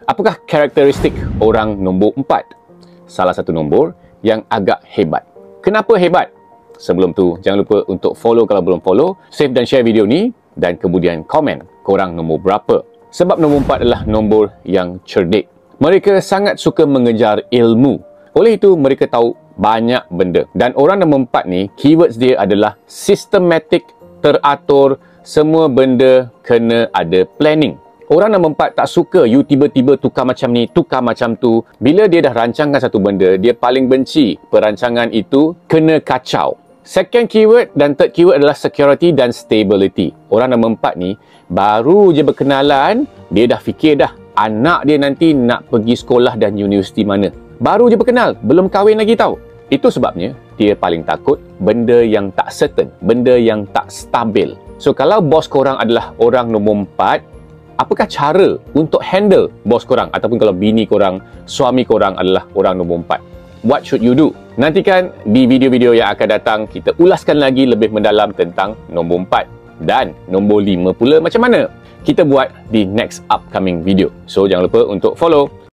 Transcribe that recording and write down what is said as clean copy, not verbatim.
Apakah karakteristik orang nombor 4? Salah satu nombor yang agak hebat. Kenapa hebat? Sebelum tu, jangan lupa untuk follow kalau belum follow, save dan share video ni, dan kemudian komen korang nombor berapa. Sebab nombor 4 adalah nombor yang cerdik. Mereka sangat suka mengejar ilmu. Oleh itu, mereka tahu banyak benda. Dan orang nombor 4 ni, keywords dia adalah systematic, teratur, semua benda kena ada planning. Orang nombor 4 tak suka you tiba-tiba tukar macam ni, tukar macam tu. Bila dia dah rancangkan satu benda, dia paling benci perancangan itu kena kacau. Second keyword dan third keyword adalah security dan stability. Orang nombor 4 ni, baru je berkenalan, dia dah fikir dah anak dia nanti nak pergi sekolah dan universiti mana. Baru je berkenal, belum kahwin lagi tau. Itu sebabnya, dia paling takut benda yang tak certain, benda yang tak stabil. So, kalau bos korang adalah orang nombor 4, apakah cara untuk handle bos korang ataupun kalau bini korang, suami korang adalah orang nombor 4? What should you do? Nantikan di video-video yang akan datang, kita ulaskan lagi lebih mendalam tentang nombor 4. Dan nombor 5 pula macam mana? Kita buat di next upcoming video. So, jangan lupa untuk follow